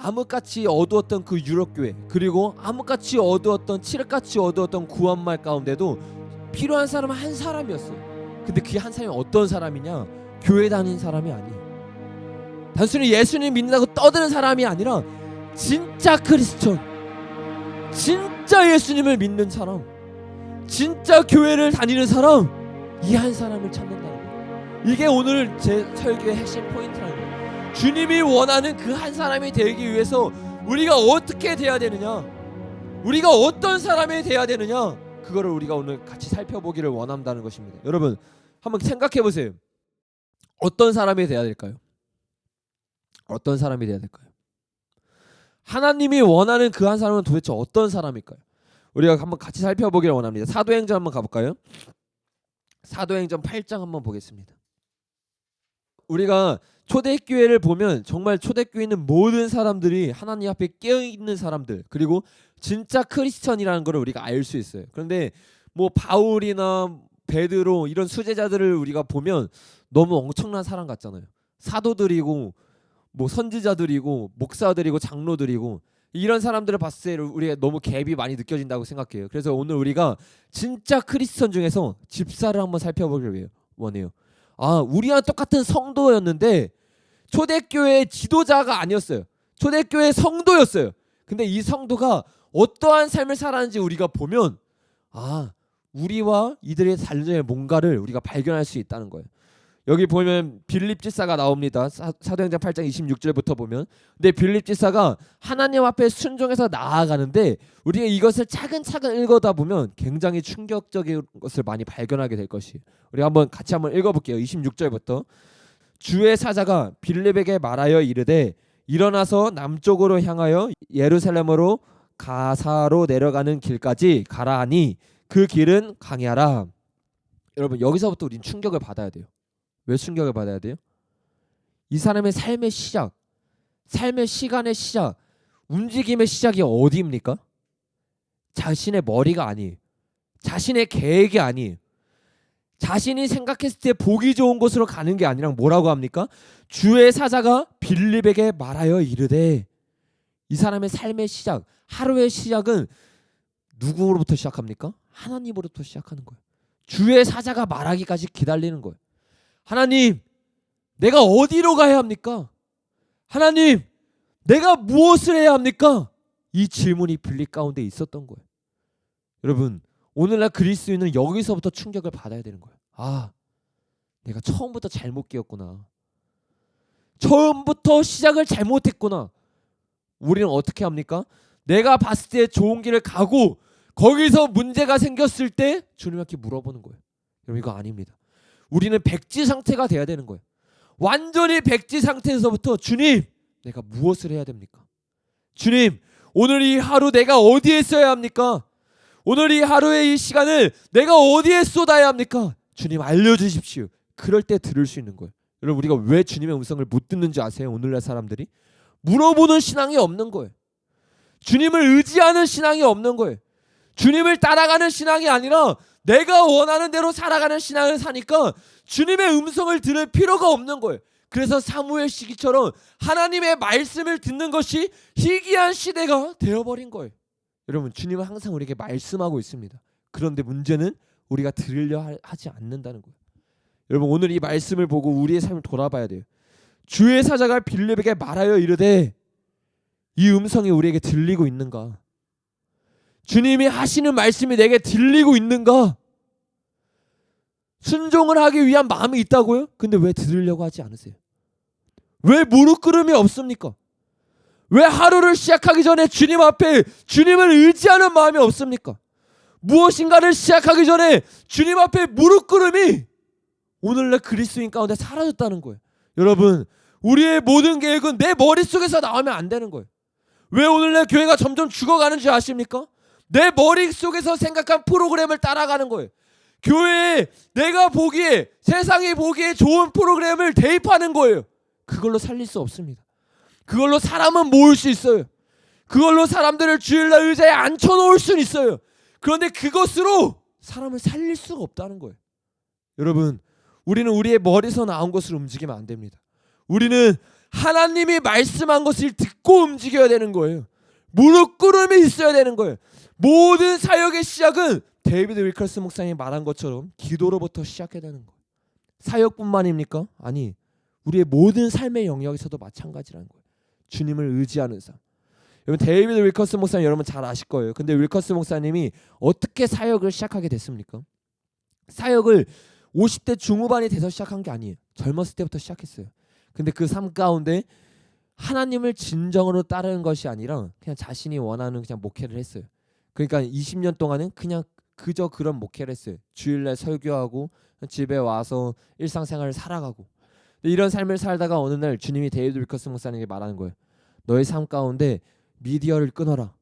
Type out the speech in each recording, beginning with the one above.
암흑같이 어두웠던 그 유럽교회, 그리고 암흑같이 어두웠던 칠흑같이 어두웠던 구원말 가운데도 필요한 사람은 한 사람이었어요. 근데 그 한 사람이 어떤 사람이냐? 교회 다닌 사람이 아니에요. 단순히 예수님 믿는다고 떠드는 사람이 아니라 진짜 크리스천, 진짜 예수님을 믿는 사람, 진짜 교회를 다니는 사람, 이 한 사람을 찾는다는 거예요. 이게 오늘 제 설교의 핵심 포인트라는 거예요. 주님이 원하는 그 한 사람이 되기 위해서 우리가 어떻게 돼야 되느냐, 우리가 어떤 사람이 돼야 되느냐, 그거를 우리가 오늘 같이 살펴보기를 원한다는 것입니다. 여러분 한번 생각해 보세요. 어떤 사람이 돼야 될까요? 어떤 사람이 돼야 될까요? 하나님이 원하는 그 한 사람은 도대체 어떤 사람일까요? 우리가 한번 같이 살펴보기를 원합니다. 사도행전 한번 가볼까요? 사도행전 8장 한번 보겠습니다. 우리가 초대교회를 보면 정말 초대교회는 모든 사람들이 하나님 앞에 깨어있는 사람들, 그리고 진짜 크리스천이라는 걸 우리가 알 수 있어요. 그런데 뭐 바울이나 베드로 이런 수제자들을 우리가 보면 너무 엄청난 사람 같잖아요. 사도들이고 뭐 선지자들이고 목사들이고 장로들이고 이런 사람들을 봤을 때 우리가 너무 갭이 많이 느껴진다고 생각해요. 그래서 오늘 우리가 진짜 크리스천 중에서 집사를 한번 살펴보기를 원해요. 우리와 똑같은 성도였는데 초대교회의 지도자가 아니었어요. 초대교회의 성도였어요. 근데 이 성도가 어떠한 삶을 살았는지 우리가 보면 우리와 이들의 삶의 뭔가를 우리가 발견할 수 있다는 거예요. 여기 보면 빌립 집사가 나옵니다. 사도행전 8장 26절부터 보면, 근데 빌립 집사가 하나님 앞에 순종해서 나아가는데 우리가 이것을 차근차근 읽어다 보면 굉장히 충격적인 것을 많이 발견하게 될 것이에요. 우리 한번 같이 한번 읽어볼게요. 26절부터. 주의 사자가 빌립에게 말하여 이르되 일어나서 남쪽으로 향하여 예루살렘으로 가사로 내려가는 길까지 가라 하니 그 길은 강야라. 여러분 여기서부터 우린 충격을 받아야 돼요. 왜 충격을 받아야 돼요? 이 사람의 삶의 시작, 삶의 시간의 시작, 움직임의 시작이 어디입니까? 자신의 머리가 아니에요. 자신의 계획이 아니에요. 자신이 생각했을 때 보기 좋은 곳으로 가는 게 아니라 뭐라고 합니까? 주의 사자가 빌립에게 말하여 이르되. 이 사람의 삶의 시작, 하루의 시작은 누구로부터 시작합니까? 하나님으로부터 시작하는 거예요. 주의 사자가 말하기까지 기다리는 거예요. 하나님, 내가 어디로 가야 합니까? 하나님, 내가 무엇을 해야 합니까? 이 질문이 빌립 가운데 있었던 거예요. 여러분, 오늘날 그리스도인은 여기서부터 충격을 받아야 되는 거예요. 내가 처음부터 잘못 끼었구나. 처음부터 시작을 잘못했구나. 우리는 어떻게 합니까? 내가 봤을 때 좋은 길을 가고 거기서 문제가 생겼을 때 주님께 물어보는 거예요. 여러분 이거 아닙니다. 우리는 백지 상태가 돼야 되는 거예요. 완전히 백지 상태에서부터 주님, 내가 무엇을 해야 됩니까? 주님, 오늘 이 하루 내가 어디에 써야 합니까? 오늘 이 하루의 이 시간을 내가 어디에 쏟아야 합니까? 주님 알려주십시오. 그럴 때 들을 수 있는 거예요. 여러분 우리가 왜 주님의 음성을 못 듣는지 아세요? 오늘날 사람들이 물어보는 신앙이 없는 거예요. 주님을 의지하는 신앙이 없는 거예요. 주님을 따라가는 신앙이 아니라 내가 원하는 대로 살아가는 신앙을 사니까 주님의 음성을 들을 필요가 없는 거예요. 그래서 사무엘 시기처럼 하나님의 말씀을 듣는 것이 희귀한 시대가 되어버린 거예요. 여러분 주님은 항상 우리에게 말씀하고 있습니다. 그런데 문제는 우리가 들으려 하지 않는다는 거예요. 여러분 오늘 이 말씀을 보고 우리의 삶을 돌아봐야 돼요. 주의 사자가 빌립에게 말하여 이르되, 이 음성이 우리에게 들리고 있는가? 주님이 하시는 말씀이 내게 들리고 있는가? 순종을 하기 위한 마음이 있다고요? 근데 왜 들으려고 하지 않으세요? 왜 무릎 꿇음이 없습니까? 왜 하루를 시작하기 전에 주님 앞에 주님을 의지하는 마음이 없습니까? 무엇인가를 시작하기 전에 주님 앞에 무릎 꿇음이 오늘날 그리스도인 가운데 사라졌다는 거예요. 여러분 우리의 모든 계획은 내 머릿속에서 나오면 안 되는 거예요. 왜 오늘날 교회가 점점 죽어가는지 아십니까? 내 머릿속에서 생각한 프로그램을 따라가는 거예요. 교회에 내가 보기에, 세상이 보기에 좋은 프로그램을 대입하는 거예요. 그걸로 살릴 수 없습니다. 그걸로 사람은 모을 수 있어요. 그걸로 사람들을 주일날 의자에 앉혀놓을 수는 있어요. 그런데 그것으로 사람을 살릴 수가 없다는 거예요. 여러분 우리는 우리의 머리에서 나온 것으로 움직이면 안 됩니다. 우리는 하나님이 말씀한 것을 듣고 움직여야 되는 거예요. 무릎 꿇음이 있어야 되는 거예요. 모든 사역의 시작은 데이비드 윌커스 목사님이 말한 것처럼 기도로부터 시작해야 되는 거예요. 사역뿐만입니까? 아니, 우리의 모든 삶의 영역에서도 마찬가지라는 거예요. 주님을 의지하는 삶. 여러분, 데이비드 윌커스 목사님 여러분 잘 아실 거예요. 근데 윌커스 목사님이 어떻게 사역을 시작하게 됐습니까? 사역을 50대 중후반이 돼서 시작한 게 아니에요. 젊었을 때부터 시작했어요. 근데 그 삶 가운데 하나님을 진정으로 따르는 것이 아니라 그냥 자신이 원하는 그냥 목회를 했어요. 그러니까 20년 동안은 그냥 그저 그런 목회를 했어요. 주일날 설교하고 집에 와서 일상생활을 살아가고. 이런 삶을 살다가 어느 날 주님이 데이비드 윌커스 목사님에게 말하는 거예요. 너의 삶 가운데 미디어를 끊어라.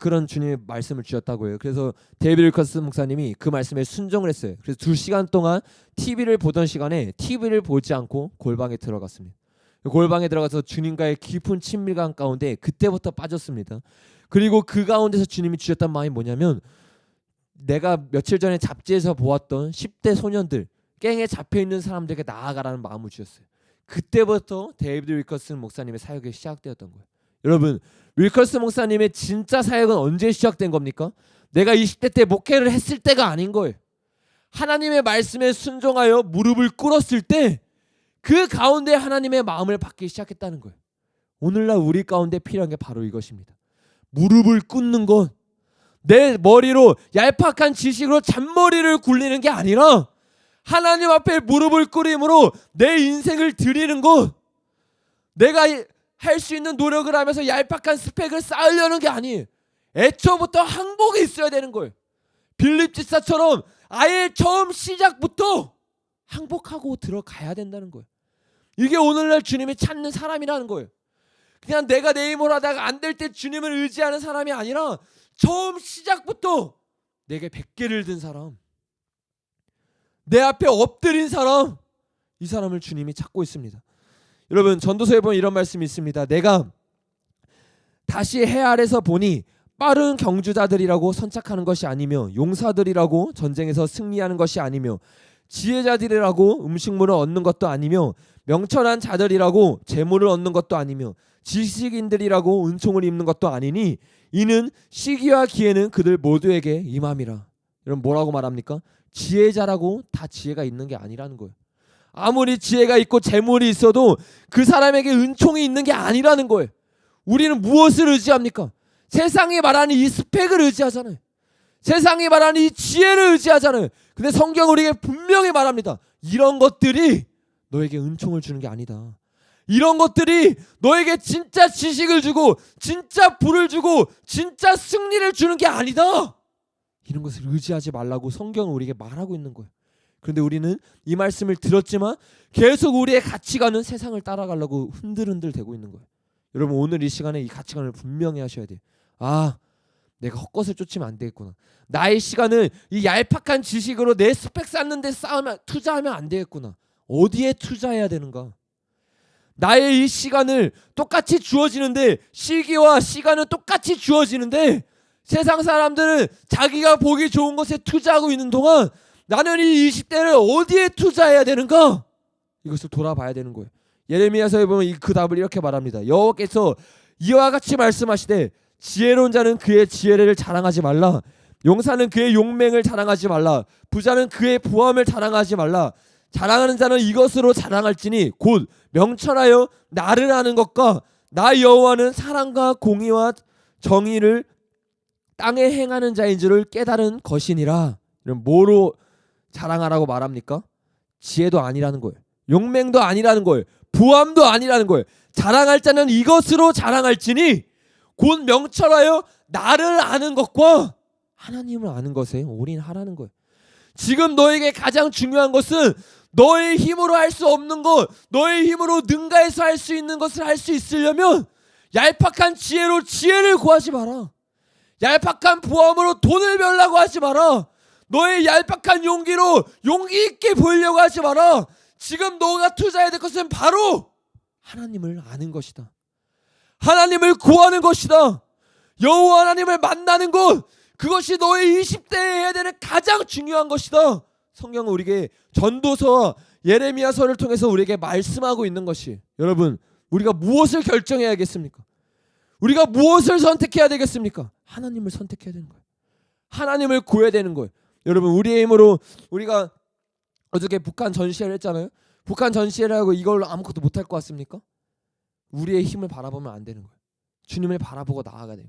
그런 주님의 말씀을 주셨다고 해요. 그래서 데이비드 윌커스 목사님이 그 말씀에 순종을 했어요. 그래서 2시간 동안 TV를 보던 시간에 TV를 보지 않고 골방에 들어갔습니다. 골방에 들어가서 주님과의 깊은 친밀감 가운데 그때부터 빠졌습니다. 그리고 그 가운데서 주님이 주셨던 마음이 뭐냐면, 내가 며칠 전에 잡지에서 보았던 10대 소년들, 갱에 잡혀있는 사람들에게 나아가라는 마음을 주셨어요. 그때부터 데이비드 윌커스 목사님의 사역이 시작되었던 거예요. 여러분, 윌커스 목사님의 진짜 사역은 언제 시작된 겁니까? 내가 20대 때 목회를 했을 때가 아닌 거예요. 하나님의 말씀에 순종하여 무릎을 꿇었을 때 그 가운데 하나님의 마음을 받기 시작했다는 거예요. 오늘날 우리 가운데 필요한 게 바로 이것입니다. 무릎을 꿇는 것, 내 머리로 얄팍한 지식으로 잔머리를 굴리는 게 아니라 하나님 앞에 무릎을 꿇음으로 내 인생을 드리는 것, 내가 할 수 있는 노력을 하면서 얄팍한 스펙을 쌓으려는 게 아니에요. 애초부터 항복이 있어야 되는 거예요. 빌립 집사처럼 아예 처음 시작부터 항복하고 들어가야 된다는 거예요. 이게 오늘날 주님이 찾는 사람이라는 거예요. 그냥 내가 내 힘으로 하다가 안 될 때 주님을 의지하는 사람이 아니라 처음 시작부터 내게 100개를 든 사람, 내 앞에 엎드린 사람, 이 사람을 주님이 찾고 있습니다. 여러분, 전도서에 보면 이런 말씀이 있습니다. 내가 다시 해 아래서 보니 빠른 경주자들이라고 선착하는 것이 아니며 용사들이라고 전쟁에서 승리하는 것이 아니며 지혜자들이라고 음식물을 얻는 것도 아니며 명철한 자들이라고 재물을 얻는 것도 아니며 지식인들이라고 은총을 입는 것도 아니니 이는 시기와 기회는 그들 모두에게 임함이라. 여러분, 뭐라고 말합니까? 지혜자라고 다 지혜가 있는 게 아니라는 거예요. 아무리 지혜가 있고 재물이 있어도 그 사람에게 은총이 있는 게 아니라는 거예요. 우리는 무엇을 의지합니까? 세상이 말하는 이 스펙을 의지하잖아요. 세상이 말하는 이 지혜를 의지하잖아요. 근데 성경은 우리에게 분명히 말합니다. 이런 것들이 너에게 은총을 주는 게 아니다. 이런 것들이 너에게 진짜 지식을 주고 진짜 부를 주고 진짜 승리를 주는 게 아니다. 이런 것을 의지하지 말라고 성경은 우리에게 말하고 있는 거예요. 그런데 우리는 이 말씀을 들었지만 계속 우리의 가치관은 세상을 따라가려고 흔들흔들 대고 있는 거예요. 여러분, 오늘 이 시간에 이 가치관을 분명히 하셔야 돼요. 아, 내가 헛것을 쫓으면 안 되겠구나. 나의 시간을 이 얄팍한 지식으로 내 스펙 쌓는 데 투자하면 안 되겠구나. 어디에 투자해야 되는가? 나의 이 시간을 똑같이 주어지는데, 시기와 시간은 똑같이 주어지는데 세상 사람들은 자기가 보기 좋은 것에 투자하고 있는 동안 나는 이 20대를 어디에 투자해야 되는가? 이것을 돌아봐야 되는 거예요. 예레미야서에 보면 그 답을 이렇게 말합니다. 여호와께서 이와 같이 말씀하시되 지혜로운 자는 그의 지혜를 자랑하지 말라. 용사는 그의 용맹을 자랑하지 말라. 부자는 그의 부함을 자랑하지 말라. 자랑하는 자는 이것으로 자랑할지니 곧 명철하여 나를 아는 것과 나 여호와는 사랑과 공의와 정의를 땅에 행하는 자인 줄을 깨달은 것이니라. 이런 뭐로 자랑하라고 말합니까? 지혜도 아니라는 거예요. 용맹도 아니라는 거예요. 부함도 아니라는 거예요. 자랑할 자는 이것으로 자랑할지니 곧 명철하여 나를 아는 것과 하나님을 아는 것에 올인하라는 거예요. 지금 너에게 가장 중요한 것은 너의 힘으로 할 수 없는 것, 너의 힘으로 능가해서 할 수 있는 것을 할 수 있으려면 얄팍한 지혜로 지혜를 구하지 마라. 얄팍한 부함으로 돈을 벌려고 하지 마라. 너의 얄팍한 용기로 용기 있게 보이려고 하지 마라. 지금 너가 투자해야 될 것은 바로 하나님을 아는 것이다. 하나님을 구하는 것이다. 여호와 하나님을 만나는 것, 그것이 너의 20대에 해야 되는 가장 중요한 것이다. 성경은 우리에게 전도서와 예레미야서를 통해서 우리에게 말씀하고 있는 것이, 여러분, 우리가 무엇을 결정해야겠습니까? 우리가 무엇을 선택해야 되겠습니까? 하나님을 선택해야 되는 거예요. 하나님을 구해야 되는 거예요. 여러분, 우리의 힘으로 우리가 어저께 북한 전시회를 했잖아요. 북한 전시회를 하고 이걸로 아무것도 못할 것 같습니까? 우리의 힘을 바라보면 안 되는 거예요. 주님을 바라보고 나아가야 돼요.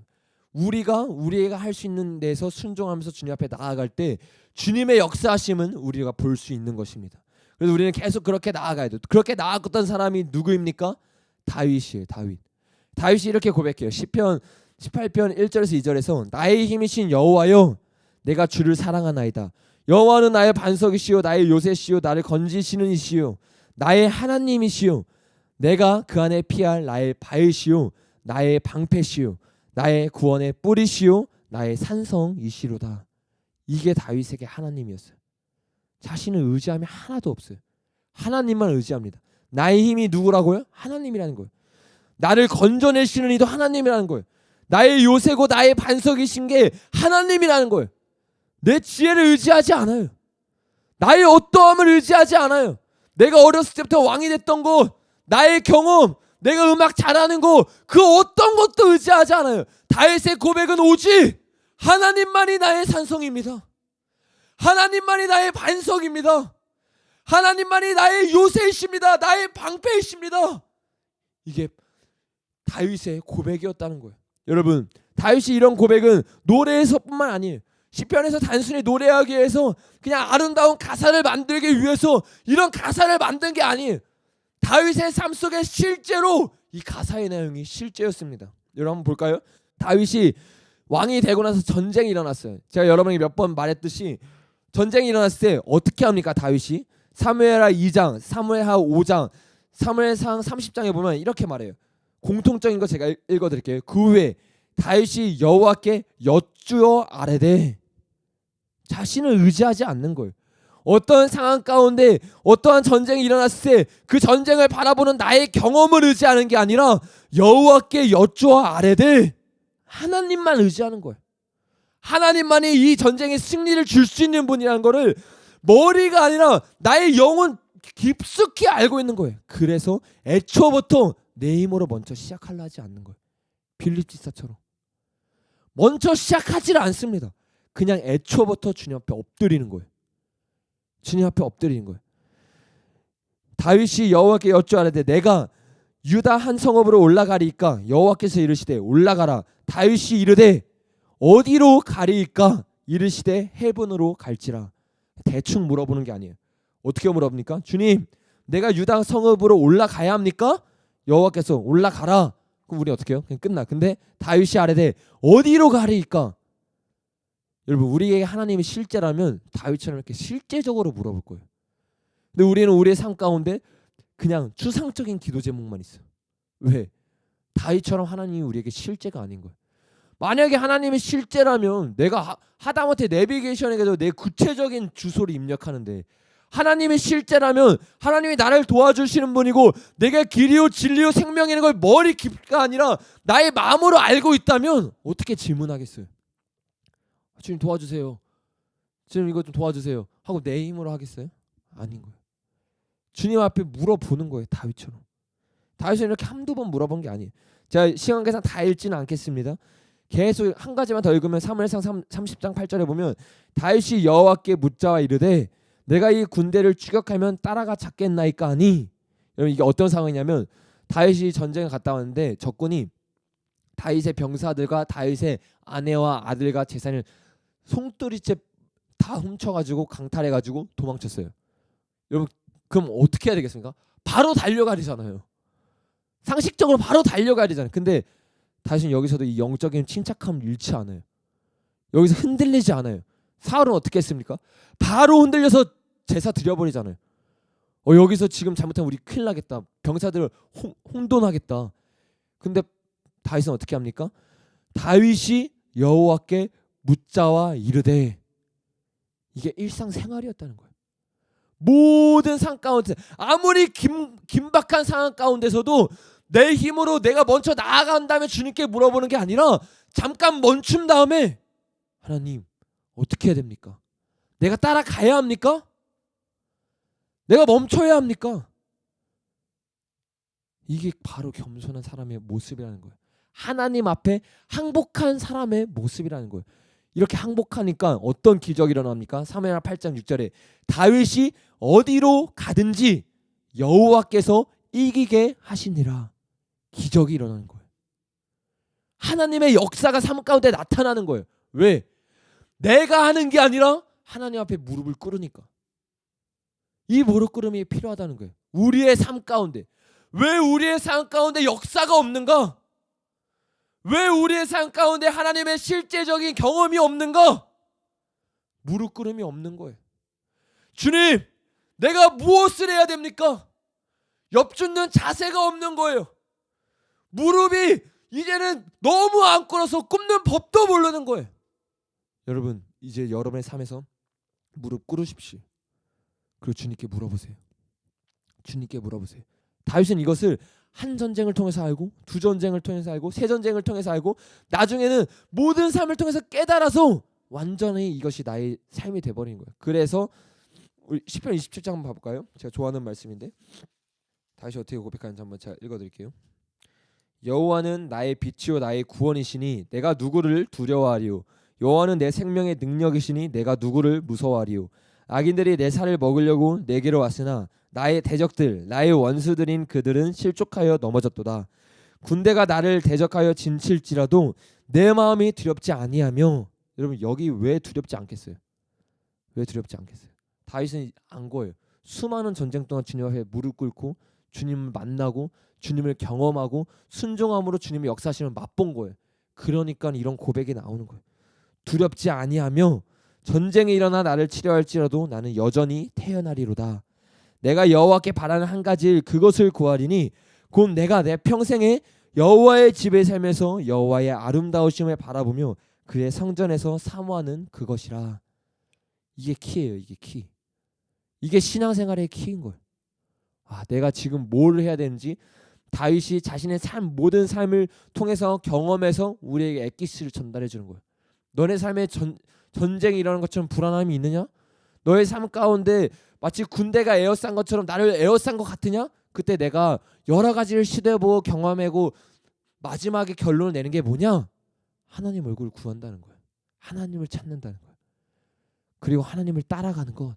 우리가 할 수 있는 데서 순종하면서 주님 앞에 나아갈 때 주님의 역사하심은 우리가 볼 수 있는 것입니다. 그래서 우리는 계속 그렇게 나아가야 돼요. 그렇게 나아갔던 사람이 누구입니까? 다윗이에요. 다윗이 이렇게 고백해요. 시편 18편 1절에서 2절에서 나의 힘이신 여호와여 내가 주를 사랑하나이다. 여호와는 나의 반석이시요 나의 요새시요 나를 건지시는 이시요 나의 하나님이시요 내가 그 안에 피할 나의 바위시요 나의 방패시요 나의 구원의 뿌리시요 나의 산성이시로다. 이게 다윗에게 하나님이었어요. 자신을 의지함이 하나도 없어요. 하나님만 의지합니다. 나의 힘이 누구라고요? 하나님이라는 거예요. 나를 건져내시는 이도 하나님이라는 거예요. 나의 요새고 나의 반석이신 게 하나님이라는 거예요. 내 지혜를 의지하지 않아요. 나의 어떠함을 의지하지 않아요. 내가 어렸을 때부터 왕이 됐던 것, 나의 경험, 내가 음악 잘하는 거, 그 어떤 것도 의지하지 않아요. 다윗의 고백은 오직 하나님만이 나의 산성입니다. 하나님만이 나의 반석입니다. 하나님만이 나의 요새이십니다. 나의 방패이십니다. 이게 다윗의 고백이었다는 거예요. 여러분, 다윗이 이런 고백은 노래에서뿐만 아니에요. 시편에서 단순히 노래하기 위해서 그냥 아름다운 가사를 만들기 위해서 이런 가사를 만든 게 아니에요. 다윗의 삶 속에 실제로 이 가사의 내용이 실제였습니다. 여러분 한번 볼까요? 다윗이 왕이 되고 나서 전쟁이 일어났어요. 제가 여러분에게 몇 번 말했듯이 전쟁이 일어났을 때 어떻게 합니까? 다윗이 사무엘하 2장, 사무엘하 5장, 사무엘상 30장에 보면 이렇게 말해요. 공통적인 거 제가 읽어드릴게요. 그 후에 다윗이 여호와께 여쭈어 아뢰되 자신을 의지하지 않는 거예요. 어떤 상황 가운데 어떠한 전쟁이 일어났을 때 그 전쟁을 바라보는 나의 경험을 의지하는 게 아니라 여호와께 여쭈어 아뢰되 하나님만 의지하는 거예요. 하나님만이 이 전쟁에 승리를 줄 수 있는 분이라는 거를 머리가 아니라 나의 영혼 깊숙이 알고 있는 거예요. 그래서 애초부터 내 힘으로 먼저 시작하려 하지 않는 거예요. 빌립 지사처럼 먼저 시작하지를 않습니다. 그냥 애초부터 주님 앞에 엎드리는 거예요. 주님 앞에 엎드리는 거예요. 다윗이 여호와께 여쭈아뢰되 내가 유다 한 성읍으로 올라가리이까 여호와께서 이르시되 올라가라. 다윗이 이르되 어디로 가리이까 이르시되 해븐으로 갈지라. 대충 물어보는 게 아니에요. 어떻게 물어봅니까? 주님, 내가 유다 성읍으로 올라가야 합니까? 여호와께서 올라가라. 그럼 우리 어떻게 해요? 그냥 끝나. 근데 다윗이 아뢰되 어디로 가리이까? 여러분, 우리에게 하나님이 실제라면 다윗처럼 이렇게 실제적으로 물어볼 거예요. 근데 우리는 우리의 삶 가운데 그냥 추상적인 기도 제목만 있어요. 왜? 다윗처럼 하나님이 우리에게 실제가 아닌 거예요. 만약에 하나님이 실제라면 내가 하다못해 내비게이션에게도 내 구체적인 주소를 입력하는데 하나님이 실제라면 하나님이 나를 도와주시는 분이고 내가 길이요 진리요 생명이라는 걸 머리 깊이가 아니라 나의 마음으로 알고 있다면 어떻게 질문하겠어요? 주님 도와주세요. 주님 이거 좀 도와주세요. 하고 내 힘으로 하겠어요? 아닌 거예요. 주님 앞에 물어보는 거예요. 다윗처럼. 다윗은 이렇게 한두 번 물어본 게 아니에요. 제가 시간 계산 다 읽지는 않겠습니다. 계속 한 가지만 더 읽으면 사무엘상 30장 8절에 보면 다윗이 여호와께 묻자와 이르되 내가 이 군대를 추격하면 따라가 잡겠나이까 하니. 여러분 이게 어떤 상황이냐면 다윗이 전쟁에 갔다 왔는데 적군이 다윗의 병사들과 다윗의 아내와 아들과 재산을 송두리째 다 훔쳐가지고 강탈해가지고 도망쳤어요. 여러분 그럼 어떻게 해야 되겠습니까? 바로 달려가야 되잖아요. 상식적으로 바로 달려가야 되잖아요. 근데 다윗은 여기서도 이 영적인 침착함을 잃지 않아요. 여기서 흔들리지 않아요. 사울은 어떻게 했습니까? 바로 흔들려서 제사 드려버리잖아요. 여기서 지금 잘못하면 우리 큰일 나겠다. 병사들을 혼돈하겠다. 근데 다윗은 어떻게 합니까? 다윗이 여호와께 묻자와 이르되 이게 일상생활이었다는 거예요. 모든 상황 가운데 아무리 긴박한 상황 가운데서도 내 힘으로 내가 먼저 나아간 다음에 주님께 물어보는 게 아니라 잠깐 멈춘 다음에 하나님 어떻게 해야 됩니까? 내가 따라가야 합니까? 내가 멈춰야 합니까? 이게 바로 겸손한 사람의 모습이라는 거예요. 하나님 앞에 항복한 사람의 모습이라는 거예요. 이렇게 항복하니까 어떤 기적이 일어납니까? 사무엘하 8장 6절에 다윗이 어디로 가든지 여호와께서 이기게 하시니라. 기적이 일어나는 거예요. 하나님의 역사가 삶 가운데 나타나는 거예요. 왜? 내가 하는 게 아니라 하나님 앞에 무릎을 꿇으니까. 이 무릎 꿇음이 필요하다는 거예요. 우리의 삶 가운데. 왜 우리의 삶 가운데 역사가 없는가? 왜 우리의 삶 가운데 하나님의 실제적인 경험이 없는가? 무릎 꿇음이 없는 거예요. 주님, 내가 무엇을 해야 됩니까? 엽죽는 자세가 없는 거예요. 무릎이 이제는 너무 안 꿇어서 꿇는 법도 모르는 거예요. 여러분, 이제 여러분의 삶에서 무릎 꿇으십시오. 그리고 주님께 물어보세요. 주님께 물어보세요. 다윗은 이것을 한 전쟁을 통해서 알고, 두 전쟁을 통해서 알고, 세 전쟁을 통해서 알고, 나중에는 모든 삶을 통해서 깨달아서 완전히 이것이 나의 삶이 돼버린 거예요. 그래서 우리 시편 27장 한번 봐볼까요? 제가 좋아하는 말씀인데 다시 어떻게 고백하는지 한번 제가 읽어드릴게요. 여호와는 나의 빛이요 나의 구원이시니 내가 누구를 두려워하리요. 여호와는 내 생명의 능력이시니 내가 누구를 무서워하리요. 악인들이 내 살을 먹으려고 내게로 왔으나 나의 대적들 나의 원수들인 그들은 실족하여 넘어졌도다. 군대가 나를 대적하여 진칠지라도 내 마음이 두렵지 아니하며. 여러분, 여기 왜 두렵지 않겠어요? 왜 두렵지 않겠어요? 다윗은 안 거예요. 수많은 전쟁 동안 주님 앞에 무릎 꿇고 주님을 만나고 주님을 경험하고 순종함으로 주님의 역사하심을 맛본 거예요. 그러니까 이런 고백이 나오는 거예요. 두렵지 아니하며 전쟁이 일어나 나를 치려할지라도 나는 여전히 태어나리로다. 내가 여호와께 바라는 한 가지 일 그것을 구하리니 곧 내가 내 평생에 여호와의 집에 살면서 여호와의 아름다우심을 바라보며 그의 성전에서 사모하는 그것이라. 이게 키예요. 이게 키. 이게 신앙생활의 키인 거예요. 내가 지금 뭘 해야 되는지 다윗이 자신의 모든 삶을 통해서 경험해서 우리에게 엑기스를 전달해 주는 거예요. 너네 삶에 전쟁이 일어나는 것처럼 불안함이 있느냐? 너의 삶 가운데 마치 군대가 에워싼 것처럼 나를 에워싼 것 같으냐? 그때 내가 여러 가지를 시도해보고 경험하고 마지막에 결론을 내는 게 뭐냐? 하나님 얼굴을 구한다는 거예요. 하나님을 찾는다는 거예요. 그리고 하나님을 따라가는 것.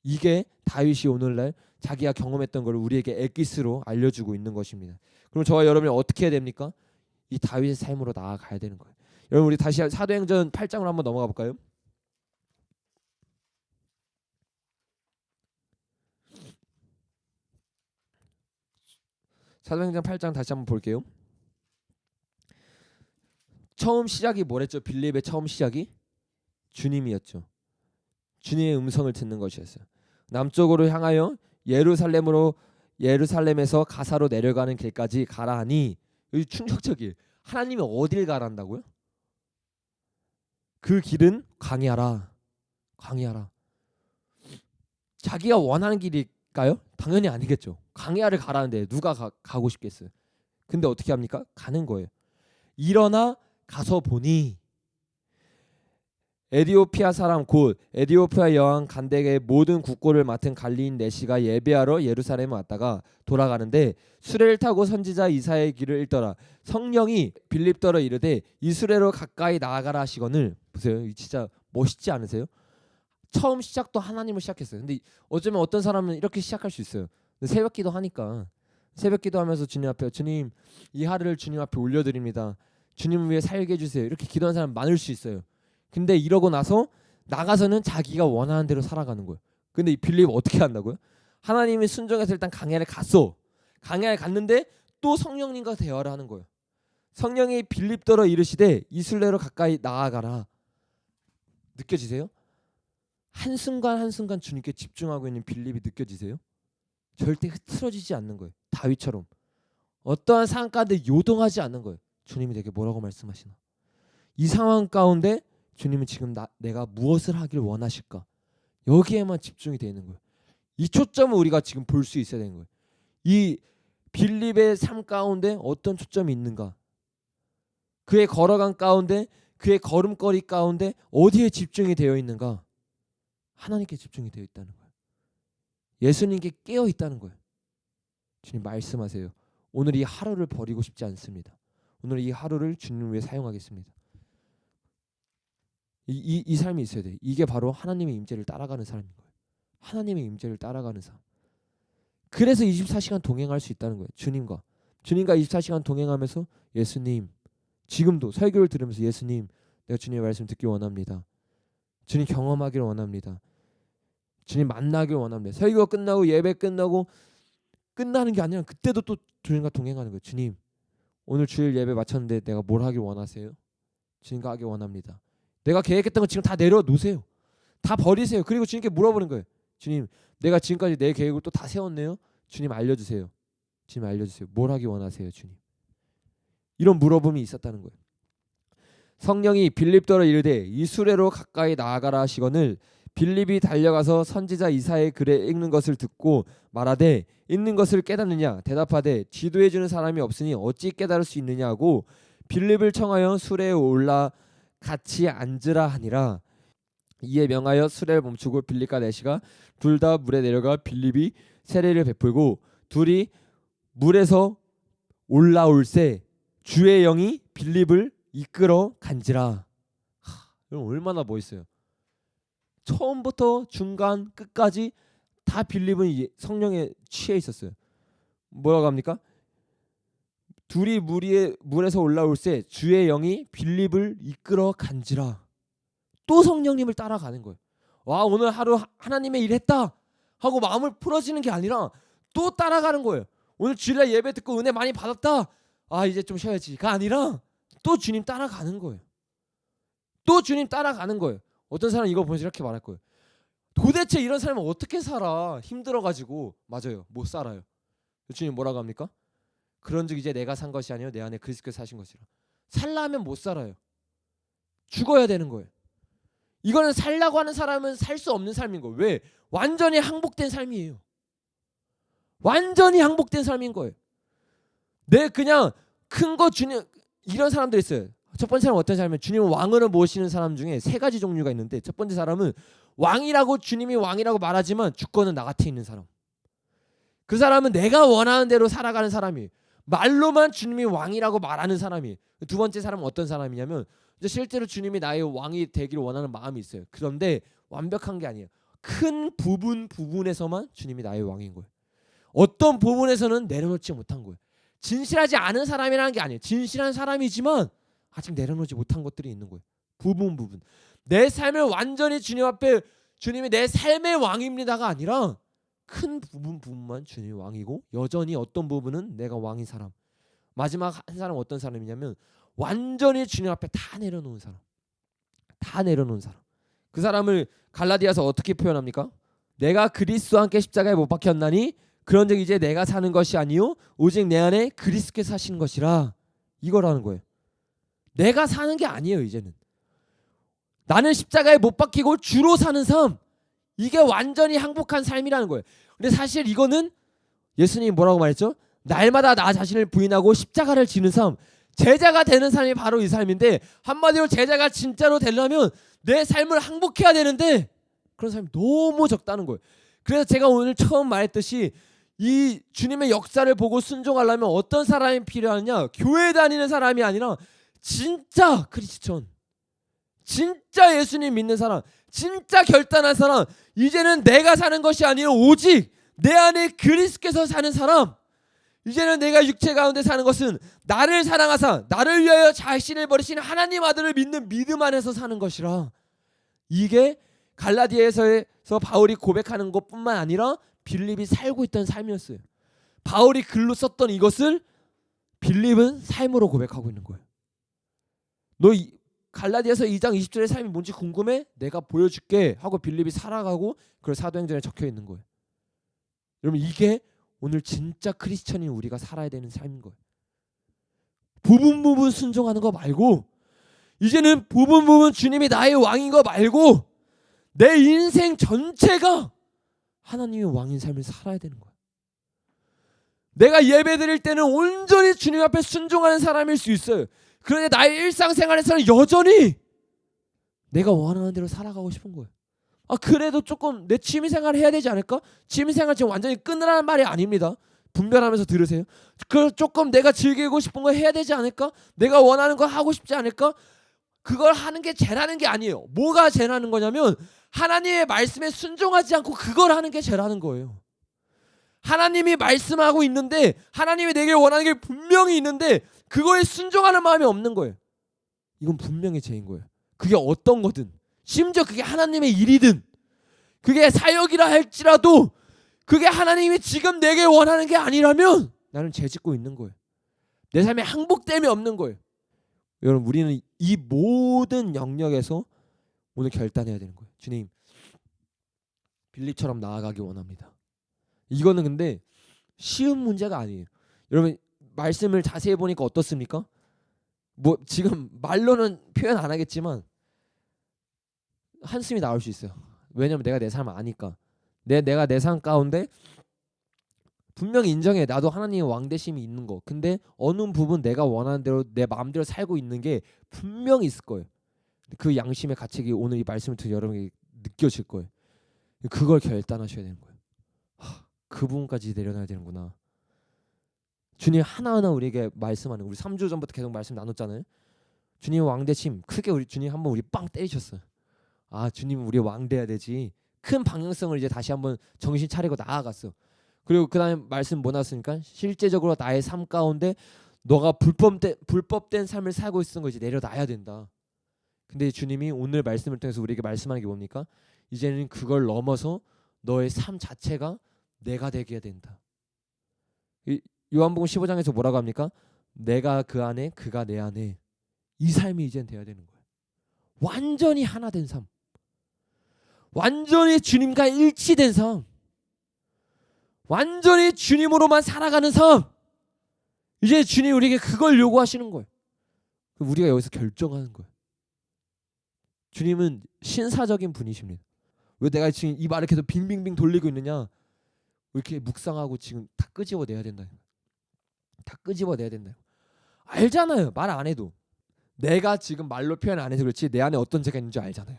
이게 다윗이 오늘날 자기가 경험했던 걸 우리에게 엑기스로 알려주고 있는 것입니다. 그럼 저와 여러분이 어떻게 해야 됩니까? 이 다윗의 삶으로 나아가야 되는 거예요. 여러분, 우리 다시 사도행전 8장으로 한번 넘어가 볼까요? 사도행전 8장 다시 한번 볼게요. 처음 시작이 뭐랬죠? 빌립의 처음 시작이 주님이었죠. 주님의 음성을 듣는 것이었어요. 남쪽으로 향하여 예루살렘에서 가사로 내려가는 길까지 가라 하니, 여기 충격적이에요. 하나님이 어딜 가란다고요? 그 길은 광야라. 광야라. 자기가 원하는 길일까요? 당연히 아니겠죠. 광야를 가라는데 누가 가고 싶겠어요? 근데 어떻게 합니까? 가는 거예요. 일어나 가서 보니 에디오피아 사람 곧 에디오피아 여왕 간덱의 모든 국고를 맡은 관리인 내시가 예배하러 예루살렘에 왔다가 돌아가는데 수레를 타고 선지자 이사야의 길을 읽더라. 성령이 빌립더러 이르되 이 수레로 가까이 나아가라 하시거늘. 보세요, 진짜 멋있지 않으세요? 처음 시작도 하나님을 시작했어요. 근데 어쩌면 어떤 사람은 이렇게 시작할 수 있어요. 새벽기도 하니까 새벽기도 하면서 주님 앞에, 주님 이 하루를 주님 앞에 올려드립니다. 주님을 위해 살게 해주세요. 이렇게 기도하는 사람 많을 수 있어요. 근데 이러고 나서 나가서는 자기가 원하는 대로 살아가는 거예요. 근데 이 빌립 어떻게 한다고요? 하나님이 순종해서 일단 광야를 갔어. 광야에 갔는데 또 성령님과 대화를 하는 거예요. 성령이 빌립더러 이르시되 이 순례로 가까이 나아가라. 느껴지세요? 한순간 한순간 주님께 집중하고 있는 빌립이 느껴지세요? 절대 흐트러지지 않는 거예요. 다윗처럼 어떠한 상황 가운데 요동하지 않는 거예요. 주님이 내게 뭐라고 말씀하시나? 이 상황 가운데 주님은 지금 내가 무엇을 하길 원하실까? 여기에만 집중이 되어 있는 거예요. 이 초점을 우리가 지금 볼 수 있어야 되는 거예요. 이 빌립의 삶 가운데 어떤 초점이 있는가? 그의 걸어간 가운데, 그의 걸음걸이 가운데 어디에 집중이 되어 있는가? 하나님께 집중이 되어 있다는 거예요. 예수님께 깨어 있다는 거예요. 주님 말씀하세요. 오늘 이 하루를 버리고 싶지 않습니다. 오늘 이 하루를 주님을 위해 사용하겠습니다. 이 삶이 있어야 돼. 이게 바로 하나님의 임재를 따라가는 삶인 거예요. 하나님의 임재를 따라가는 삶. 그래서 24시간 동행할 수 있다는 거예요. 주님과 24시간 동행하면서 예수님, 지금도 설교를 들으면서 예수님, 내가 주님의 말씀 듣기 원합니다. 주님 경험하기를 원합니다. 주님 만나기를 원합니다. 설교가 끝나고 예배 끝나고 끝나는 게 아니라 그때도 또 주님과 동행하는 거예요. 주님, 오늘 주일 예배 마쳤는데 내가 뭘 하길 원하세요? 주님과 하길 원합니다. 내가 계획했던 거 지금 다 내려놓으세요. 다 버리세요. 그리고 주님께 물어보는 거예요. 주님, 내가 지금까지 내 계획을 또 다 세웠네요. 주님 알려주세요. 주님 알려주세요. 뭘 하기 원하세요, 주님? 이런 물어봄이 있었다는 거예요. 성령이 빌립더로 이르되 이 수레로 가까이 나아가라 하시거늘 빌립이 달려가서 선지자 이사야의 글에 읽는 것을 듣고 말하되 읽는 것을 깨닫느냐 대답하되 지도해 주는 사람이 없으니 어찌 깨달을 수 있느냐 하고 빌립을 청하여 수레에 올라 같이 앉으라 하니라. 이에 명하여 수레를 멈추고 빌립과 내시가 둘 다 물에 내려가 빌립이 세례를 베풀고 둘이 물에서 올라올새 주의 영이 빌립을 이끌어 간지라. 여러분 얼마나 멋있어요. 처음부터 중간 끝까지 다 빌립은 성령에 취해 있었어요. 뭐라고 합니까? 둘이 물에서 올라올새 주의 영이 빌립을 이끌어 간지라. 또 성령님을 따라가는 거예요. 와, 오늘 하루 하나님의 일 했다 하고 마음을 풀어지는 게 아니라 또 따라가는 거예요. 오늘 주일날 예배 듣고 은혜 많이 받았다. 아, 이제 좀 쉬어야지가 아니라 또 주님 따라가는 거예요. 또 주님 따라가는 거예요. 어떤 사람 이거 보면서 이렇게 말할 거예요. 도대체 이런 사람은 어떻게 살아? 힘들어가지고. 맞아요. 못 살아요. 주님 뭐라고 합니까? 그런즉 이제 내가 산 것이 아니요 내 안에 그리스도께서 사신 것이라. 살라면 못 살아요. 죽어야 되는 거예요. 이거는 살라고 하는 사람은 살 수 없는 삶인 거예요. 왜? 완전히 항복된 삶이에요. 완전히 항복된 삶인 거예요. 내 그냥 큰 거 주님, 이런 사람들 있어요. 첫 번째 사람은 어떤 사람이면 주님을 왕으로 모시는 사람 중에 세 가지 종류가 있는데, 첫 번째 사람은 왕이라고 주님이 왕이라고 말하지만 주권은 나 곁에 있는 사람. 그 사람은 내가 원하는 대로 살아가는 사람이에요. 말로만 주님이 왕이라고 말하는 사람이에요. 두 번째 사람은 어떤 사람이냐면 실제로 주님이 나의 왕이 되기를 원하는 마음이 있어요. 그런데 완벽한 게 아니에요. 큰 부분에서만 주님이 나의 왕인 거예요. 어떤 부분에서는 내려놓지 못한 거예요. 진실하지 않은 사람이라는 게 아니에요. 진실한 사람이지만 아직 내려놓지 못한 것들이 있는 거예요. 부분. 내 삶을 완전히 주님 앞에 주님이 내 삶의 왕입니다가 아니라 큰 부분만 주님이 왕이고 여전히 어떤 부분은 내가 왕인 사람. 마지막 한 사람은 어떤 사람이냐면 완전히 주님 앞에 다 내려놓은 사람. 다 내려놓은 사람. 그 사람을 갈라디아서 어떻게 표현합니까? 내가 그리스도와 함께 십자가에 못 박혔나니 그런즉 이제 내가 사는 것이 아니요 오직 내 안에 그리스도께서 사시는 것이라. 이거라는 거예요. 내가 사는 게 아니에요. 이제는 나는 십자가에 못 박히고 주로 사는 삶. 이게 완전히 항복한 삶이라는 거예요. 근데 사실 이거는 예수님이 뭐라고 말했죠? 날마다 나 자신을 부인하고 십자가를 지는 삶. 제자가 되는 삶이 바로 이 삶인데, 한마디로 제자가 진짜로 되려면 내 삶을 항복해야 되는데 그런 사람이 너무 적다는 거예요. 그래서 제가 오늘 처음 말했듯이 이 주님의 역사를 보고 순종하려면 어떤 사람이 필요하냐? 교회 다니는 사람이 아니라 진짜 크리스천, 진짜 예수님 믿는 사람, 진짜 결단한 사람. 이제는 내가 사는 것이 아니라 오직 내 안에 그리스도께서 사는 사람. 이제는 내가 육체 가운데 사는 것은 나를 사랑하사 나를 위하여 자신을 버리신 하나님 아들을 믿는 믿음 안에서 사는 것이라. 이게 갈라디아에서 바울이 고백하는 것뿐만 아니라 빌립이 살고 있던 삶이었어요. 바울이 글로 썼던 이것을 빌립은 삶으로 고백하고 있는 거예요. 너 갈라디아서 2장 20절의 삶이 뭔지 궁금해? 내가 보여줄게 하고 빌립이 살아가고 그걸 사도행전에 적혀 있는 거예요. 여러분 이게 오늘 진짜 크리스천인 우리가 살아야 되는 삶인 거예요. 부분 순종하는 거 말고, 이제는 부분 주님이 나의 왕인 거 말고 내 인생 전체가 하나님의 왕인 삶을 살아야 되는 거예요. 내가 예배 드릴 때는 온전히 주님 앞에 순종하는 사람일 수 있어요. 그런데 나의 일상생활에서는 여전히 내가 원하는 대로 살아가고 싶은 거예요. 그래도 조금 내 취미생활을 해야 되지 않을까? 취미생활 지금 완전히 끊으라는 말이 아닙니다. 분별하면서 들으세요. 그 조금 내가 즐기고 싶은 거 해야 되지 않을까? 내가 원하는 거 하고 싶지 않을까? 그걸 하는 게 죄라는 게 아니에요. 뭐가 죄라는 거냐면 하나님의 말씀에 순종하지 않고 그걸 하는 게 죄라는 거예요. 하나님이 말씀하고 있는데 하나님이 내게 원하는 게 분명히 있는데 그거에 순종하는 마음이 없는 거예요. 이건 분명히 죄인 거예요. 그게 어떤 거든, 심지어 그게 하나님의 일이든, 그게 사역이라 할지라도 그게 하나님이 지금 내게 원하는 게 아니라면 나는 죄 짓고 있는 거예요. 내 삶에 항복됨이 없는 거예요. 여러분, 우리는 이 모든 영역에서 오늘 결단해야 되는 거예요. 주님, 빌립처럼 나아가기 원합니다. 이거는 근데 쉬운 문제가 아니에요. 여러분, 말씀을 자세히 보니까 어떻습니까? 뭐 지금 말로는 표현 안 하겠지만 한숨이 나올 수 있어요. 왜냐면 내가 내 삶을 아니까. 내가 내 삶 가운데 분명히 인정해. 나도 하나님의 왕대심이 있는 거. 근데 어느 부분 내가 원하는 대로 내 마음대로 살고 있는 게 분명히 있을 거예요. 그 양심의 가책이 오늘 이 말씀을 듣는 여러분에게 느껴질 거예요. 그걸 결단하셔야 되는 거예요. 그 부분까지 내려놔야 되는구나. 주님 하나하나 우리에게 말씀하는, 우리 3주 전부터 계속 말씀 나눴잖아요. 주님 왕대심 크게 우리 주님 한번 우리 빵 때리셨어요. 아, 주님 우리 왕돼야 되지. 큰 방향성을 이제 다시 한번 정신 차리고 나아갔어. 그리고 그 다음에 말씀 뭐 나왔습니까? 실제적으로 나의 삶 가운데 너가 불법된 삶을 살고 있는 거 이제 내려놔야 된다. 근데 주님이 오늘 말씀을 통해서 우리에게 말씀하는 게 뭡니까? 이제는 그걸 넘어서 너의 삶 자체가 내가 되게 해야 된다. 요한복음 15장에서 뭐라고 합니까? 내가 그 안에 그가 내 안에, 이 삶이 이젠 돼야 되는 거예요. 완전히 하나 된 삶, 완전히 주님과 일치된 삶, 완전히 주님으로만 살아가는 삶. 이제 주님 우리에게 그걸 요구하시는 거예요. 우리가 여기서 결정하는 거예요. 주님은 신사적인 분이십니다. 왜 내가 지금 이 말을 계속 빙빙빙 돌리고 있느냐? 이렇게 묵상하고 지금 다 끄집어내야 된다. 다 끄집어내야 된다. 알잖아요. 말 안 해도. 내가 지금 말로 표현 안 해서 그렇지 내 안에 어떤 죄가 있는지 알잖아요.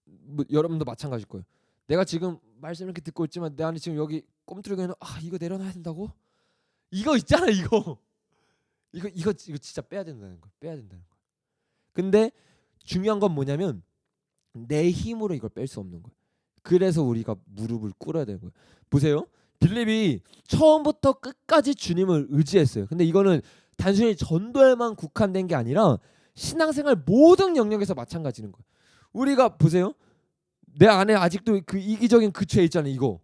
뭐, 여러분도 마찬가지일 거예요. 내가 지금 말씀 이렇게 듣고 있지만 내 안에 지금 여기 꼼투리가 있는, 이거 내려놔야 된다고? 이거 있잖아, 이거 진짜 빼야 된다는 거. 빼야 된다는 거. 근데 중요한 건 뭐냐면 내 힘으로 이걸 뺄 수 없는 거예요. 그래서 우리가 무릎을 꿇어야 되는 거예요. 보세요. 빌립이 처음부터 끝까지 주님을 의지했어요. 근데 이거는 단순히 전도에만 국한된 게 아니라 신앙생활 모든 영역에서 마찬가지인 거예요. 우리가 보세요. 내 안에 아직도 그 이기적인 그 죄 있잖아요.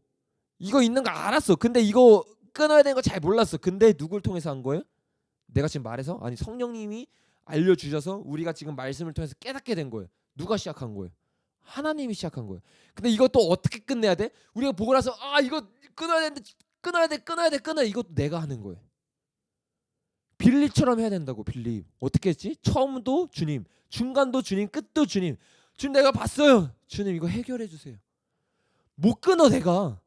이거 있는 거 알았어. 근데 이거 끊어야 되는 거 잘 몰랐어. 근데 누굴 통해서 한 거예요? 내가 지금 말해서? 아니, 성령님이 알려주셔서 우리가 지금 말씀을 통해서 깨닫게 된 거예요. 누가 시작한 거예요? 하나님이 시작한 거예요. 근데 이것도 어떻게 끝내야 돼? 우리가 보고 나서 이거 끊어야 되는데 끊어야 돼. 이것도 내가 하는 거예요. 빌립처럼 해야 된다고. 빌립 어떻게 했지? 처음도 주님, 중간도 주님, 끝도 주님. 주님 내가 봤어요. 주님 이거 해결해 주세요. 못 끊어 내가.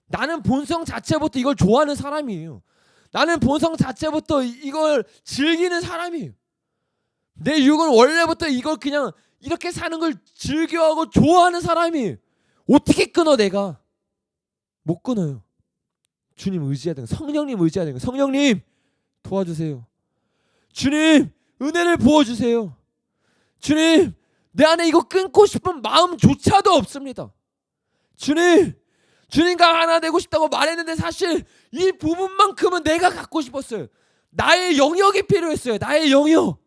나는 본성 자체부터 이걸 좋아하는 사람이에요. 나는 본성 자체부터 이걸 즐기는 사람이에요. 내 육은 원래부터 이걸 그냥 이렇게 사는 걸 즐겨하고 좋아하는 사람이에요. 어떻게 끊어 내가? 못 끊어요. 주님 의지해야 되는, 성령님 의지해야 되는, 성령님 도와주세요. 주님 은혜를 부어주세요. 주님 내 안에 이거 끊고 싶은 마음조차도 없습니다. 주님과 하나 되고 싶다고 말했는데 사실 이 부분만큼은 내가 갖고 싶었어요. 나의 영역이 필요했어요. 나의 영역,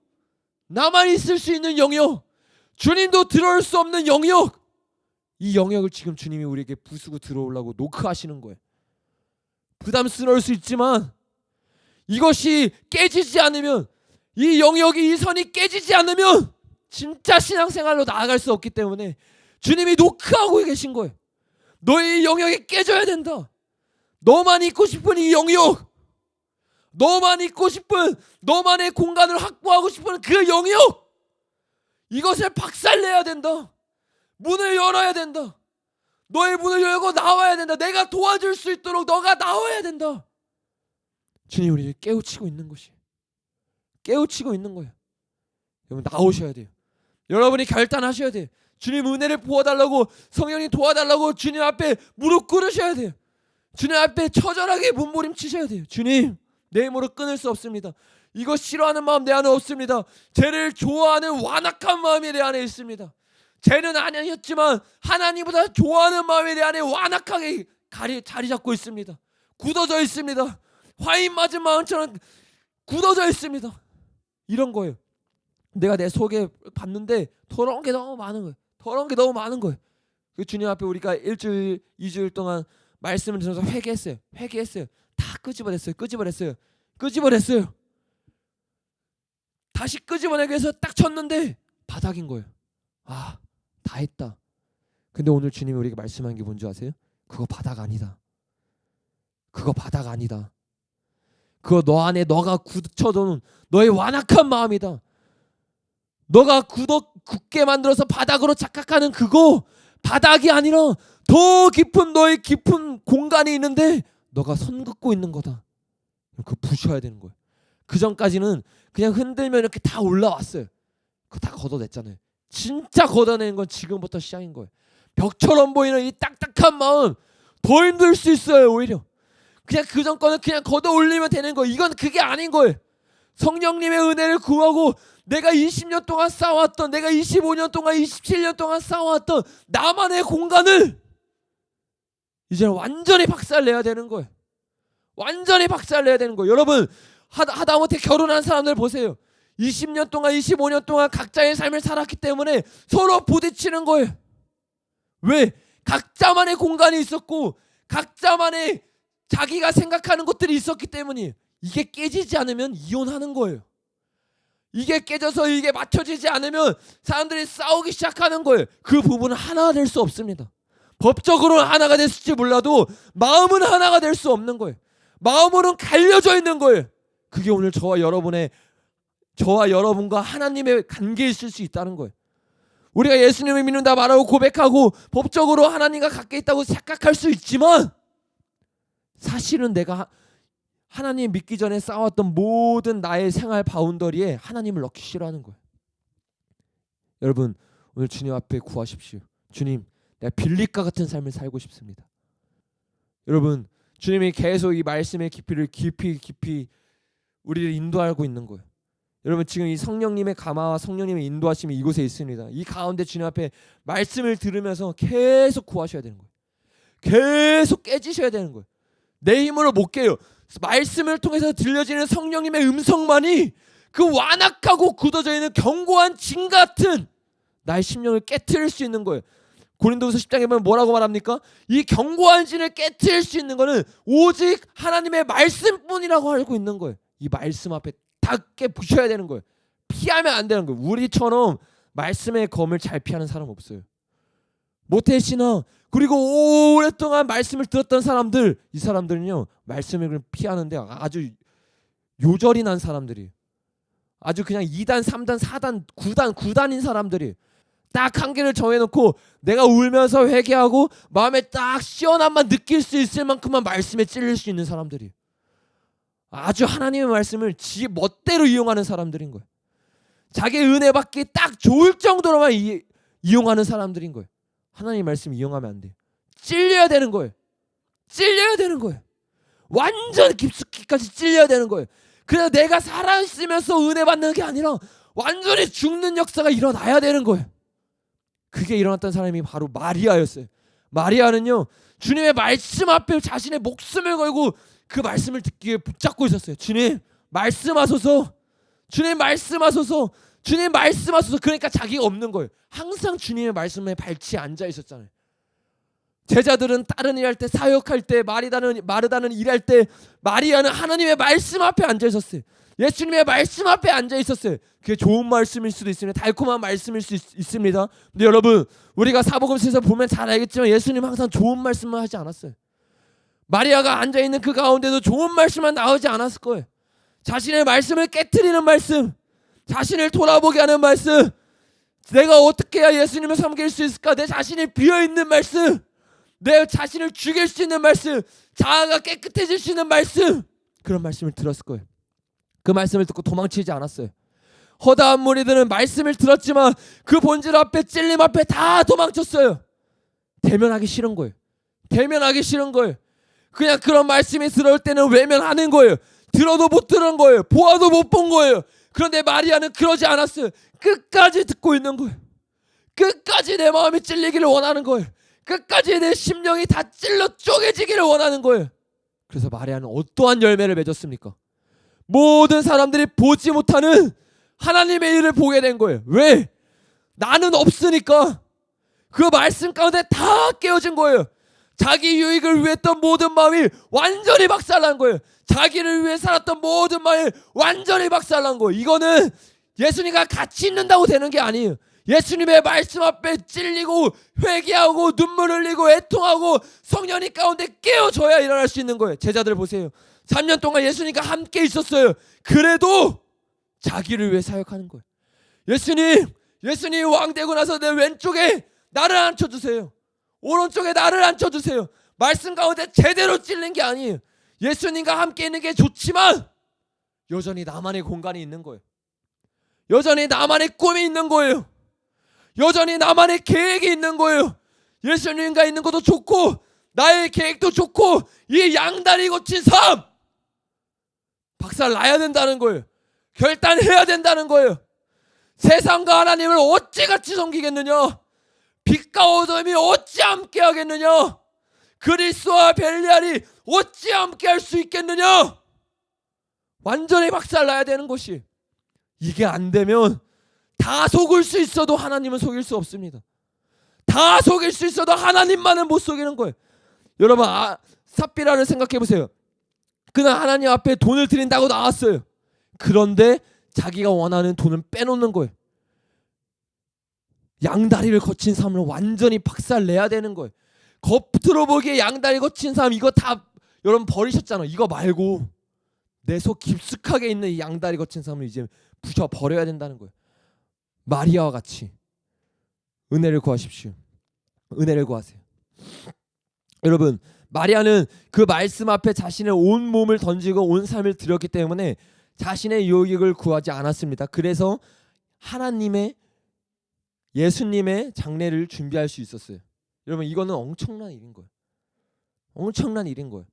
나만 있을 수 있는 영역, 주님도 들어올 수 없는 영역. 이 영역을 지금 주님이 우리에게 부수고 들어오려고 노크하시는 거예요. 부담스러울 수 있지만 이것이 깨지지 않으면, 이 영역이, 이 선이 깨지지 않으면 진짜 신앙생활로 나아갈 수 없기 때문에 주님이 노크하고 계신 거예요. 너의 영역이 깨져야 된다. 너만 있고 싶은 이 영역, 너만 있고 싶은, 너만의 공간을 확보하고 싶은 그 영역, 이것을 박살내야 된다. 문을 열어야 된다. 너의 문을 열고 나와야 된다. 내가 도와줄 수 있도록 너가 나와야 된다. 주님 우리를 깨우치고 있는 것이, 깨우치고 있는 거예요. 여러분 나오셔야 돼요. 여러분이 결단하셔야 돼요. 주님 은혜를 부어달라고, 성령님 도와달라고 주님 앞에 무릎 꿇으셔야 돼요. 주님 앞에 처절하게 몸부림치셔야 돼요. 주님, 내 힘으로 끊을 수 없습니다. 이거 싫어하는 마음 내 안에 없습니다. 죄를 좋아하는 완악한 마음이 내 안에 있습니다. 죄는 아니었지만 하나님보다 좋아하는 마음이 내 안에 완악하게 자리 잡고 있습니다. 굳어져 있습니다. 화인 맞은 마음처럼 굳어져 있습니다. 이런 거예요. 내가 내 속에 봤는데 더러운 게 너무 많은 거예요. 더러운 게 너무 많은 거예요. 그 주님 앞에 우리가 1주일, 2주일 동안 말씀을 들어서 회개했어요. 다 끄집어냈어요. 다시 끄집어내기 위해서 딱 쳤는데 바닥인 거예요. 아, 다 했다. 근데 오늘 주님이 우리에게 말씀한 게 뭔지 아세요? 그거 바닥 아니다. 그거 너 안에 너가 굳혀둔 너의 완악한 마음이다. 너가 굳게 만들어서 바닥으로 착각하는 그거 바닥이 아니라 더 깊은 너의 깊은 공간이 있는데 너가 손 긋고 있는 거다. 그거 부셔야 되는 거예요. 그 전까지는 그냥 흔들면 이렇게 다 올라왔어요. 그거 다 걷어냈잖아요. 진짜 걷어내는 건 지금부터 시작인 거예요. 벽처럼 보이는 이 딱딱한 마음 더 힘들 수 있어요. 오히려 그냥 그 전 거는 그냥 걷어 올리면 되는 거예요. 이건 그게 아닌 거예요. 성령님의 은혜를 구하고 내가 20년 동안 쌓아왔던, 내가 25년 동안 27년 동안 쌓아왔던 나만의 공간을 이제는 완전히 박살내야 되는 거예요. 완전히 박살내야 되는 거예요. 여러분, 하다못해 결혼한 사람들 보세요. 20년 동안 25년 동안 각자의 삶을 살았기 때문에 서로 부딪히는 거예요. 왜? 각자만의 공간이 있었고 각자만의 자기가 생각하는 것들이 있었기 때문이에요. 이게 깨지지 않으면 이혼하는 거예요. 이게 깨져서 이게 맞춰지지 않으면 사람들이 싸우기 시작하는 거예요. 그 부분은 하나가 될 수 없습니다. 법적으로는 하나가 됐을지 몰라도 마음은 하나가 될 수 없는 거예요. 마음으로는 갈려져 있는 거예요. 그게 오늘 저와 여러분과 하나님의 관계에 있을 수 있다는 거예요. 우리가 예수님을 믿는다 말하고 고백하고 법적으로 하나님과 가까이 있다고 착각할 수 있지만 사실은 내가 하나님 믿기 전에 쌓아왔던 모든 나의 생활 바운더리에 하나님을 넣기 싫어하는 거예요. 여러분, 오늘 주님 앞에 구하십시오. 주님, 내가 빌립과 같은 삶을 살고 싶습니다. 여러분, 주님이 계속 이 말씀의 깊이를 깊이 우리를 인도하고 있는 거예요. 여러분, 지금 이 성령님의 감화와 성령님의 인도하심이 이곳에 있습니다. 이 가운데 주님 앞에 말씀을 들으면서 계속 구하셔야 되는 거예요. 계속 깨지셔야 되는 거예요. 내 힘으로 못 깨요. 말씀을 통해서 들려지는 성령님의 음성만이 그 완악하고 굳어져 있는 견고한 진 같은 나의 심령을 깨트릴 수 있는 거예요. 고린도후서 10장에 보면 뭐라고 말합니까? 이 견고한 진을 깨트릴 수 있는 거는 오직 하나님의 말씀뿐이라고 알고 있는 거예요. 이 말씀 앞에 닿게 부셔야 되는 거예요. 피하면 안 되는 거예요. 우리처럼 말씀의 검을 잘 피하는 사람 없어요. 모태신앙 그리고 오랫동안 말씀을 들었던 사람들, 이 사람들은요 말씀을 피하는데 아주 요절이 난 사람들이, 아주 그냥 2단, 3단, 4단, 9단인 사람들이 딱 한계를 정해놓고 내가 울면서 회개하고 마음에 딱 시원함만 느낄 수 있을 만큼만 말씀에 찔릴 수 있는 사람들이, 아주 하나님의 말씀을 지 멋대로 이용하는 사람들인 거예요. 자기 은혜 받기 딱 좋을 정도로만 이용하는 사람들인 거예요. 하나님의 말씀 이용하면 안 돼요. 찔려야 되는 거예요. 완전 깊숙이까지 찔려야 되는 거예요. 그래서 내가 살아있으면서 은혜 받는 게 아니라 완전히 죽는 역사가 일어나야 되는 거예요. 그게 일어났던 사람이 바로 마리아였어요. 마리아는요 주님의 말씀 앞에 자신의 목숨을 걸고 그 말씀을 듣기 위해 붙잡고 있었어요. 주님 말씀하소서, 주님 말씀하소서, 주님 말씀하소서. 그러니까 자기가 없는 거예요. 항상 주님의 말씀에 발치에 앉아 있었잖아요. 제자들은 다른 일할 때, 사역할 때, 마르다는 일할 때, 마리아는 하나님의 말씀 앞에 앉아 있었어요. 예수님의 말씀 앞에 앉아 있었어요. 그게 좋은 말씀일 수도 있습니다. 달콤한 말씀일 수 있습니다. 근데 여러분, 우리가 사복음서에서 보면 잘 알겠지만 예수님 항상 좋은 말씀만 하지 않았어요. 마리아가 앉아 있는 그 가운데도 좋은 말씀만 나오지 않았을 거예요. 자신의 말씀을 깨트리는 말씀, 자신을 돌아보게 하는 말씀, 내가 어떻게 해야 예수님을 섬길 수 있을까? 내 자신이 비어있는 말씀, 내 자신을 죽일 수 있는 말씀, 자아가 깨끗해질 수 있는 말씀, 그런 말씀을 들었을 거예요. 그 말씀을 듣고 도망치지 않았어요. 허다한 무리들은 말씀을 들었지만 그 본질 앞에, 찔림 앞에 다 도망쳤어요. 대면하기 싫은 거예요. 그냥 그런 말씀이 들어올 때는 외면하는 거예요. 들어도 못 들은 거예요. 보아도 못 본 거예요. 그런데 마리아는 그러지 않았어요. 끝까지 듣고 있는 거예요. 끝까지 내 마음이 찔리기를 원하는 거예요. 끝까지 내 심령이 다 찔러 쪼개지기를 원하는 거예요. 그래서 마리아는 어떠한 열매를 맺었습니까? 모든 사람들이 보지 못하는 하나님의 일을 보게 된 거예요. 왜? 나는 없으니까. 그 말씀 가운데 다 깨어진 거예요. 자기 유익을 위해 했던 모든 마음이 완전히 박살난 거예요. 자기를 위해 살았던 모든 마음이 완전히 박살난 거예요. 이거는 예수님과 같이 있는다고 되는 게 아니에요. 예수님의 말씀 앞에 찔리고 회개하고 눈물 흘리고 애통하고 성령이 가운데 깨어져야 일어날 수 있는 거예요. 제자들 보세요. 3년 동안 예수님과 함께 있었어요. 그래도 자기를 위해 사역하는 거예요. 예수님 왕 되고 나서 내 왼쪽에 나를 앉혀주세요. 오른쪽에 나를 앉혀주세요. 말씀 가운데 제대로 찔린 게 아니에요. 예수님과 함께 있는 게 좋지만 여전히 나만의 공간이 있는 거예요. 여전히 나만의 꿈이 있는 거예요. 여전히 나만의 계획이 있는 거예요. 예수님과 있는 것도 좋고 나의 계획도 좋고 이 양다리 거친 삶 박살 나야 된다는 거예요. 결단해야 된다는 거예요. 세상과 하나님을 어찌 같이 섬기겠느냐? 빛과 어둠이 어찌 함께 하겠느냐? 그리스도와 벨리알이 어찌 함께 할 수 있겠느냐? 완전히 박살 나야 되는 것이, 이게 안 되면 다 속을 수 있어도 하나님은 속일 수 없습니다. 다 속일 수 있어도 하나님만은 못 속이는 거예요. 여러분, 삽비라를 생각해 보세요. 그는 하나님 앞에 돈을 드린다고 나왔어요. 그런데 자기가 원하는 돈은 빼놓는 거예요. 양다리를 거친 삶을 완전히 박살내야 되는 거예요. 겉으로 보기에 양다리 거친 삶 이거 다 여러분 버리셨잖아. 이거 말고 내 속 깊숙하게 있는 이 양다리 거친 삶을 이제 부셔버려야 된다는 거예요. 마리아와 같이 은혜를 구하십시오. 은혜를 구하세요. 여러분, 마리아는 그 말씀 앞에 자신의 온 몸을 던지고 온 삶을 드렸기 때문에 자신의 유익을 구하지 않았습니다. 그래서 예수님의 장례를 준비할 수 있었어요. 여러분, 이거는 엄청난 일인 거예요. 엄청난 일인 거예요.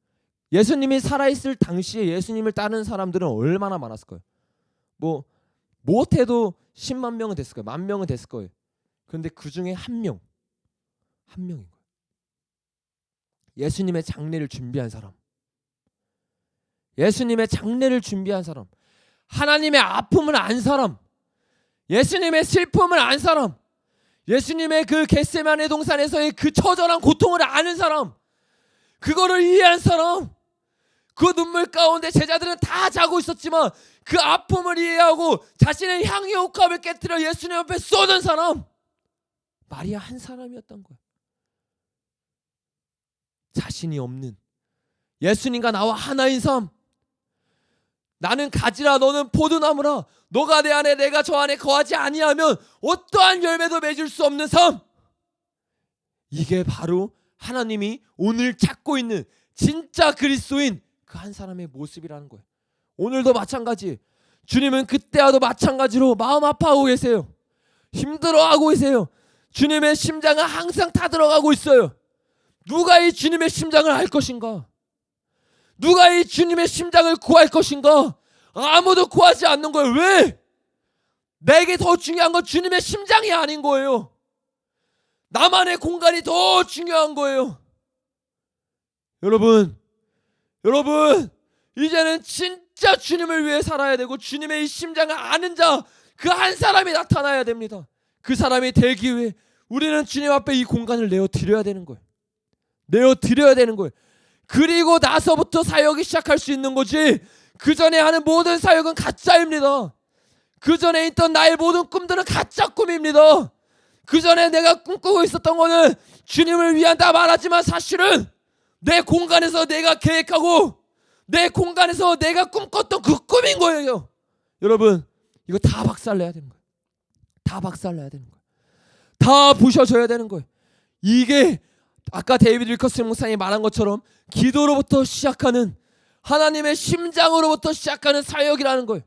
예수님이 살아있을 당시에 예수님을 따르는 사람들은 얼마나 많았을 거예요. 못해도 10만 명은 됐을 거예요. 10,000명은 됐을 거예요. 그런데 그 중에 한 명인 거예요. 예수님의 장례를 준비한 사람, 예수님의 장례를 준비한 사람, 하나님의 아픔을 안 사람, 예수님의 슬픔을 안 사람, 예수님의 그 겟세마네 동산에서의 그 처절한 고통을 아는 사람, 그거를 이해한 사람, 그 눈물 가운데 제자들은 다 자고 있었지만 그 아픔을 이해하고 자신의 향유 옥합을 깨뜨려 예수님 앞에 쏟은 사람, 마리아 한 사람이었던 거예요. 자신이 없는 예수님과 나와 하나인 삶, 나는 가지라 너는 포도나무라, 너가 내 안에 내가 저 안에 거하지 아니하면 어떠한 열매도 맺을 수 없는 삶, 이게 바로 하나님이 오늘 찾고 있는 진짜 그리스도인 그 한 사람의 모습이라는 거예요. 오늘도 마찬가지. 주님은 그때와도 마찬가지로 마음 아파하고 계세요. 힘들어하고 계세요. 주님의 심장은 항상 타들어가고 있어요. 누가 이 주님의 심장을 알 것인가? 누가 이 주님의 심장을 구할 것인가? 아무도 구하지 않는 거예요. 왜? 내게 더 중요한 건 주님의 심장이 아닌 거예요. 나만의 공간이 더 중요한 거예요. 여러분, 이제는 진짜 주님을 위해 살아야 되고 주님의 이 심장을 아는 자, 그 한 사람이 나타나야 됩니다. 그 사람이 되기 위해 우리는 주님 앞에 이 공간을 내어드려야 되는 거예요. 내어드려야 되는 거예요. 그리고 나서부터 사역이 시작할 수 있는 거지, 그 전에 하는 모든 사역은 가짜입니다. 그 전에 있던 나의 모든 꿈들은 가짜 꿈입니다. 그 전에 내가 꿈꾸고 있었던 거는 주님을 위한다 말하지만 사실은 내 공간에서 내가 계획하고 내 공간에서 내가 꿈꿨던 그 꿈인 거예요. 여러분, 이거 다 박살내야 되는 거예요. 다 박살내야 되는 거예요. 다 부셔져야 되는 거예요. 이게 아까 데이비드 리커슨 목사님이 말한 것처럼 기도로부터 시작하는, 하나님의 심장으로부터 시작하는 사역이라는 거예요.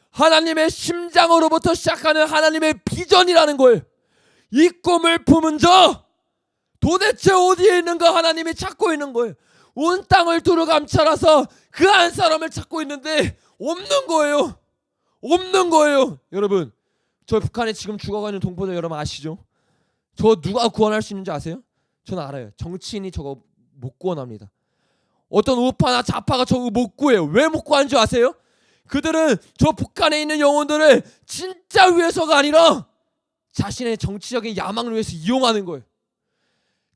하나님의 심장으로부터 시작하는 하나님의 비전이라는 거예요. 이 꿈을 품은 자 도대체 어디에 있는가 하나님이 찾고 있는 거예요. 온 땅을 두루 감찰해서 그 한 사람을 찾고 있는데 없는 거예요. 없는 거예요. 여러분, 저 북한에 지금 죽어가는 동포들 여러분 아시죠? 저 누가 구원할 수 있는지 아세요? 저는 알아요. 정치인이 저거 못 구원합니다. 어떤 우파나 좌파가 저거 못 구해요. 왜 못 구하는 줄 아세요? 그들은 저 북한에 있는 영혼들을 진짜 위해서가 아니라 자신의 정치적인 야망을 위해서 이용하는 거예요.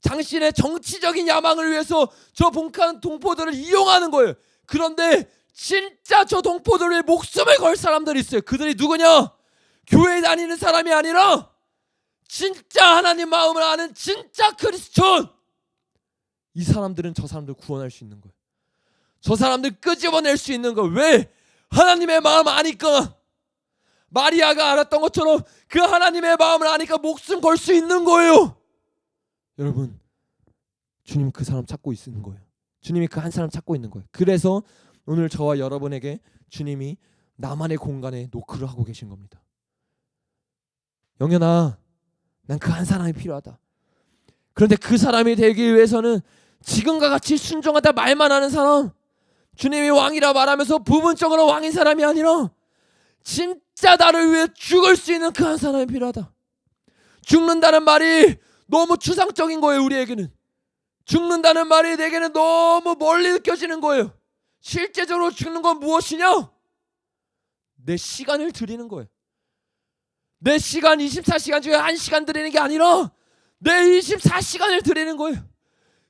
당신의 정치적인 야망을 위해서 저 북한 동포들을 이용하는 거예요. 그런데 진짜 저 동포들의 목숨을 걸 사람들이 있어요. 그들이 누구냐? 교회 다니는 사람이 아니라 진짜 하나님 마음을 아는 진짜 크리스천. 이 사람들은 저 사람들 구원할 수 있는 거예요. 저 사람들 끄집어낼 수 있는 거예요. 왜? 하나님의 마음 아니까. 마리아가 알았던 것처럼 그 하나님의 마음을 아니까 목숨 걸 수 있는 거예요. 여러분, 주님 그 사람 찾고 있는 거예요. 주님이 그 한 사람 찾고 있는 거예요. 그래서 오늘 저와 여러분에게 주님이 나만의 공간에 노크를 하고 계신 겁니다. 영현아, 난 그 한 사람이 필요하다. 그런데 그 사람이 되기 위해서는 지금과 같이 순종하다 말만 하는 사람, 주님이 왕이라 말하면서 부분적으로 왕인 사람이 아니라 진짜 나를 위해 죽을 수 있는 그 한 사람이 필요하다. 죽는다는 말이 너무 추상적인 거예요. 우리에게는 죽는다는 말이 내게는 너무 멀리 느껴지는 거예요. 실제적으로 죽는 건 무엇이냐? 내 시간을 드리는 거예요. 내 시간 24시간 중에 1시간 드리는 게 아니라 내 24시간을 드리는 거예요.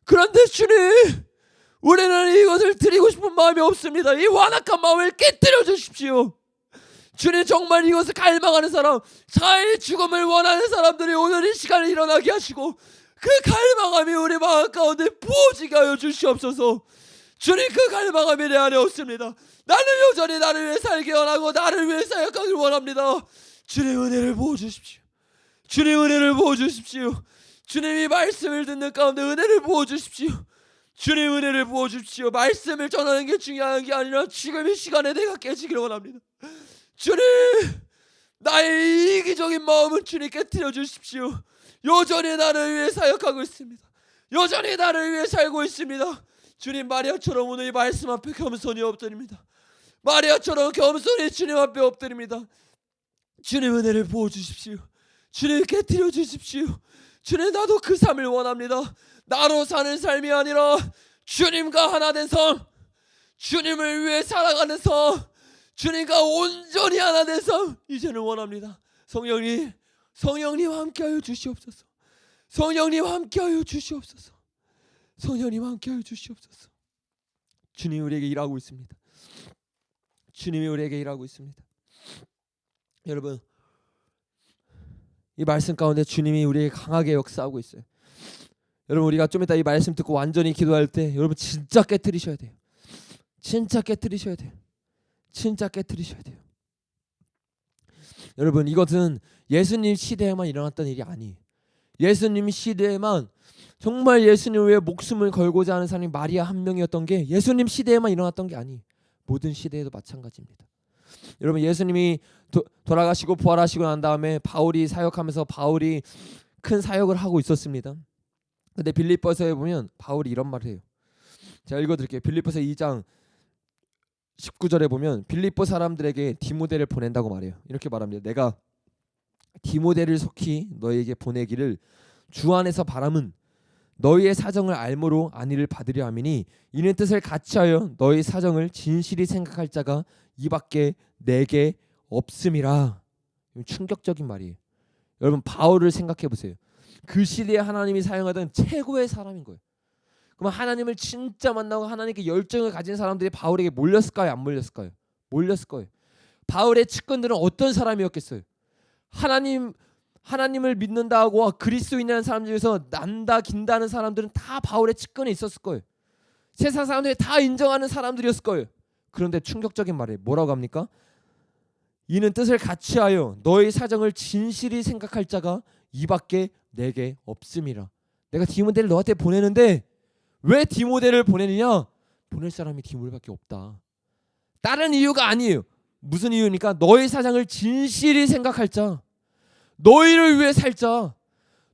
그런데 주님, 우리는 이것을 드리고 싶은 마음이 없습니다. 이 완악한 마음을 깨뜨려 주십시오. 주님, 정말 이것을 갈망하는 사람, 자의 죽음을 원하는 사람들이 오늘 이 시간에 일어나게 하시고 그 갈망함이 우리 마음 가운데 부어지게 하여 주시옵소서. 주님, 그 갈망함이 내 안에 없습니다. 나는 여전히 나를 위해 살기 원하고 나를 위해 사역하길 원합니다. 주님, 은혜를 부어주십시오. 주님, 은혜를 부어주십시오. 주님이 말씀을 듣는 가운데 은혜를 부어주십시오. 주님, 은혜를 부어주십시오. 말씀을 전하는 게 중요한 게 아니라 지금 이 시간에 내가 깨지기를 원합니다. 주님, 나의 이기적인 마음은 주님 깨뜨려 주십시오. 여전히 나를 위해 사역하고 있습니다. 여전히 나를 위해 살고 있습니다. 주님, 마리아처럼 오늘 이 말씀 앞에 겸손히 엎드립니다. 마리아처럼 겸손히 주님 앞에 엎드립니다. 주님, 은혜를 부어주십시오. 주님, 깨뜨려 주십시오. 주님, 나도 그 삶을 원합니다. 나로 사는 삶이 아니라 주님과 하나 된 삶, 주님을 위해 살아가는 삶, 주님과 온전히 하나 된 삶, 이제는 원합니다. 성령님, 성령님 함께하여 주시옵소서. 성령님 함께하여 주시옵소서. 성령님 함께하여 주시옵소서. 주님이 우리에게 일하고 있습니다. 주님이 우리에게 일하고 있습니다. 여러분, 이 말씀 가운데 주님이 우리에게 강하게 역사하고 있어요. 여러분, 우리가 좀 이따 이 말씀 듣고 완전히 기도할 때 여러분 진짜 깨트리셔야 돼요. 진짜 깨트리셔야 돼요. 진짜 깨트리셔야 돼요. 여러분, 이것은 예수님 시대에만 일어났던 일이 아니에요. 예수님 시대에만 정말 예수님을 위해 목숨을 걸고자 하는 사람이 마리아 한 명이었던 게 예수님 시대에만 일어났던 게 아니에요. 모든 시대에도 마찬가지입니다. 여러분, 예수님이 돌아가시고 부활하시고 난 다음에 바울이 사역하면서 바울이 큰 사역을 하고 있었습니다. 근데 빌립보서에 보면 바울이 이런 말을 해요. 제가 읽어드릴게요. 빌립보서 2장 19절에 보면 빌립보 사람들에게 디모데를 보낸다고 말해요. 이렇게 말합니다. 내가 디모데를 속히 너희에게 보내기를 주 안에서 바람은 너희의 사정을 알므로 안위를 받으려 함이니 이는 뜻을 같이하여 너희 사정을 진실히 생각할 자가 이밖에 내게 없음이라. 충격적인 말이에요. 여러분, 바울을 생각해 보세요. 그 시대에 하나님이 사용하던 최고의 사람인 거예요. 그럼 하나님을 진짜 만나고 하나님께 열정을 가진 사람들이 바울에게 몰렸을까요? 안 몰렸을까요? 몰렸을 거예요. 바울의 측근들은 어떤 사람이었겠어요? 하나님을 믿는다고 그리스도인이라는 사람 중에서 난다 긴다는 사람들은 다 바울의 측근에 있었을 거예요. 세상 사람들이 다 인정하는 사람들이었을 거예요. 그런데 충격적인 말이에요. 뭐라고 합니까? 이는 뜻을 같이하여 너의 사정을 진실히 생각할 자가 이밖에 내게 없음이라. 내가 디모데를 너한테 보내는데 왜 디모데를 보내느냐? 보낼 사람이 디모데밖에 없다. 다른 이유가 아니에요. 무슨 이유니까? 너의 사정을 진실히 생각할 자, 너희를 위해 살 자,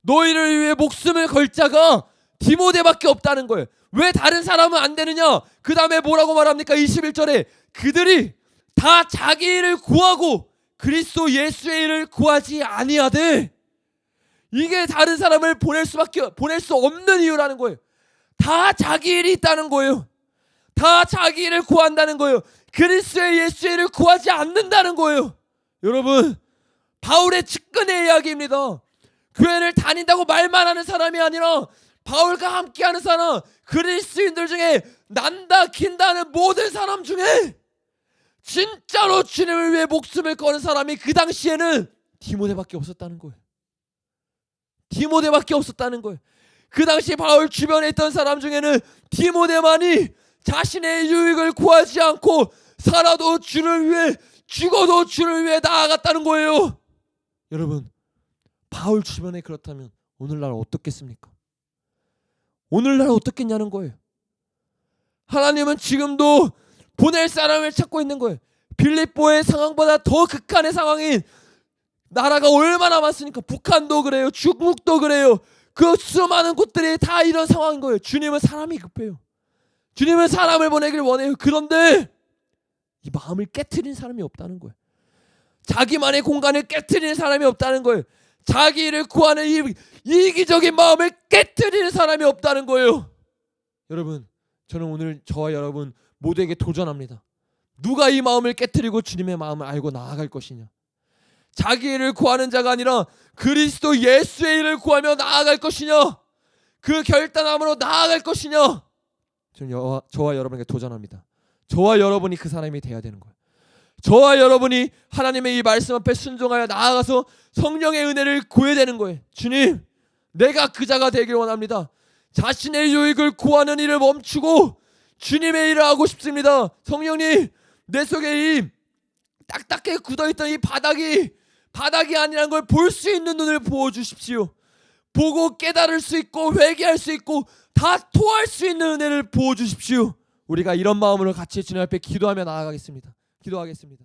너희를 위해 목숨을 걸 자가 디모데밖에 없다는 거예요. 왜 다른 사람은 안 되느냐? 그 다음에 뭐라고 말합니까? 21절에 그들이 다 자기 일을 구하고 그리스도 예수의 일을 구하지 아니하되. 이게 다른 사람을 보낼 수 없는 이유라는 거예요. 다 자기 일이 있다는 거예요. 다 자기 일을 구한다는 거예요. 그리스도의 예수의 일을 구하지 않는다는 거예요. 여러분, 바울의 측근의 이야기입니다. 교회를 다닌다고 말만 하는 사람이 아니라 바울과 함께하는 사람, 그리스도인들 중에 난다 긴다는 모든 사람 중에 진짜로 주님을 위해 목숨을 거는 사람이 그 당시에는 디모데밖에 없었다는 거예요. 디모데밖에 없었다는 거예요. 그 당시 바울 주변에 있던 사람 중에는 디모데만이 자신의 유익을 구하지 않고 살아도 주를 위해, 죽어도 주를 위해 나아갔다는 거예요. 여러분, 바울 주변에 그렇다면 오늘날 어떻겠습니까? 오늘날 어떻겠냐는 거예요. 하나님은 지금도 보낼 사람을 찾고 있는 거예요. 빌립보의 상황보다 더 극한의 상황인, 나라가 얼마나 많습니까? 북한도 그래요. 중국도 그래요. 그 수많은 곳들이 다 이런 상황인 거예요. 주님은 사람이 급해요. 주님은 사람을 보내길 원해요. 그런데 이 마음을 깨트린 사람이 없다는 거예요. 자기만의 공간을 깨트리는 사람이 없다는 거예요. 자기 일을 구하는 이 이기적인 마음을 깨트리는 사람이 없다는 거예요. 여러분, 저는 오늘 저와 여러분 모두에게 도전합니다. 누가 이 마음을 깨트리고 주님의 마음을 알고 나아갈 것이냐. 자기 일을 구하는 자가 아니라 그리스도 예수의 일을 구하며 나아갈 것이냐. 그 결단함으로 나아갈 것이냐. 저는 저와 여러분에게 도전합니다. 저와 여러분이 그 사람이 돼야 되는 거예요. 저와 여러분이 하나님의 이 말씀 앞에 순종하여 나아가서 성령의 은혜를 구해야 되는 거예요. 주님, 내가 그 자가 되길 원합니다. 자신의 유익을 구하는 일을 멈추고 주님의 일을 하고 싶습니다. 성령님, 내 속에 이 딱딱하게 굳어있던 이 바닥이 아니란 걸 볼 수 있는 눈을 부어주십시오. 보고 깨달을 수 있고 회개할 수 있고 다 토할 수 있는 은혜를 부어주십시오. 우리가 이런 마음으로 같이 주님 앞에 기도하며 나아가겠습니다. 기도하겠습니다.